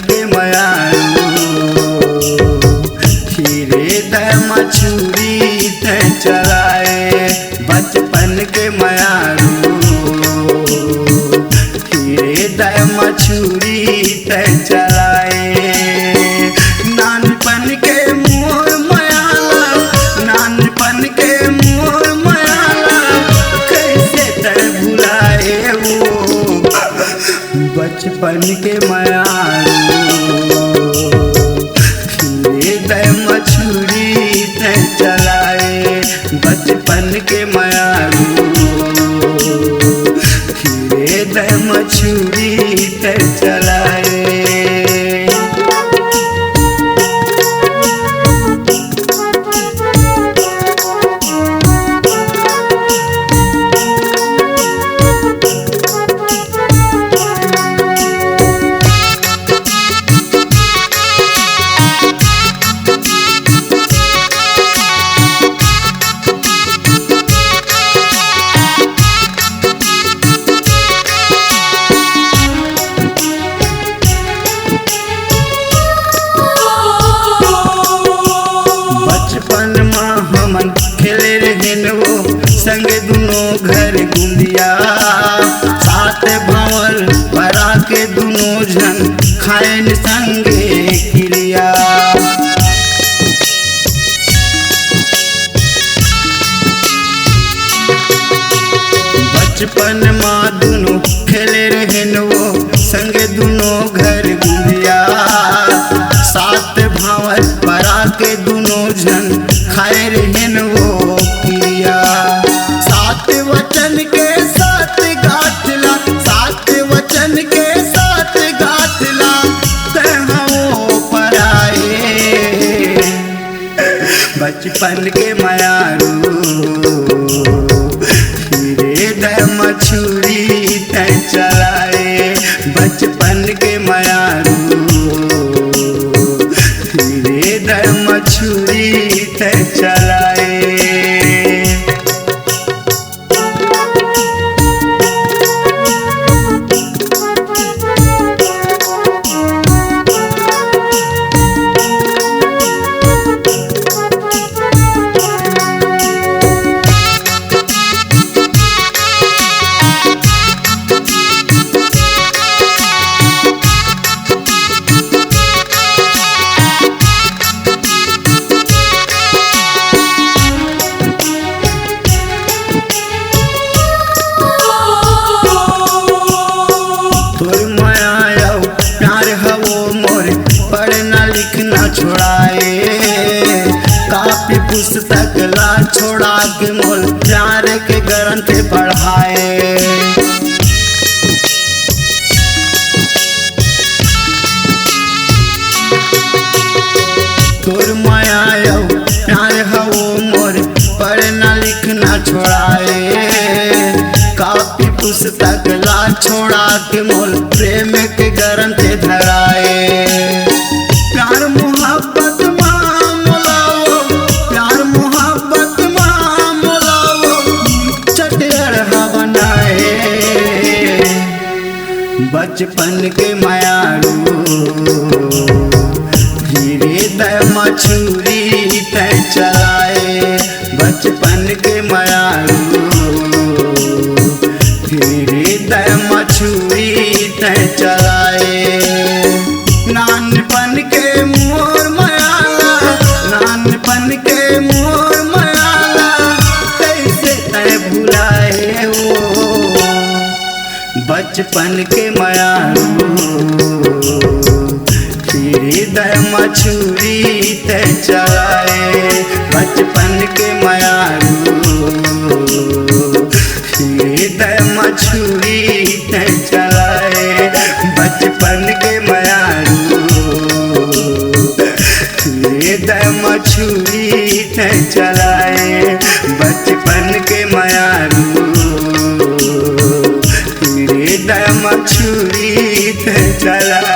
के मयारू खीरे द मछुरी ते चलाए। बचपन के मयारू खीरे द मछुरी ते चलाए। नानपन के मोर मयाला, नानपन के मोर मयाला कैसे ते भुलाए वो बचपन के मयारू खीरे द मछुरी ते चलाए। बचपन के मयारू खीरे द मछुरी ते चलाए। खेले रहन वो संगे दुनो घर गुंदिया। साथ भंवर परा के दुनो जन खाएन संगे क्रिया। बचपन माँ दुनो खेले रहन वो संगे दुनो घर गुंदिया। साथ भंवर परा के दुनो जन खाए रहन वो क्रिया। सात वचन के साथ गाठला, सात वचन के साथ गाठला तहो पराए। बचपन के मयारू खीरे द मछुरी ते चलाए। बचपन के मयारू खीरे द मछुरी ते चलाए। पढ़ना लिखना छोड़ाए। कापी पुस्तक ला छोड़ा के मोल प्यार के ग्रंथ पढ़ाए। तोर माया प्यार हवो मोर पढ़ना लिखना छोड़ाए। कापी पुस्तक ला छोड़ा के मोल प्रेम के ग्रंथ धराए। प्यार मोहब्बत माँ मोलाओ, प्यार मोहब्बत माँ मोलाओ चटेर बनाए। बचपन के मयारू खीरे द मछुरी ते चलाए। बचपन के मयारू खीरे द मछुरी ते चलाए। नानपन के मोर मयाला, नानपन के मोर मयाला कैसे ते भुलाए वो बचपन के मयारू खीरे द मछुरी ते चलाए। बचपन के मयारू खीरे द मछुरी ते चलाए। बचपन के मयारू खीरे द मछुरी ते चलाए। बचपन के मयारू खीरे द मछुरी ते चलाए।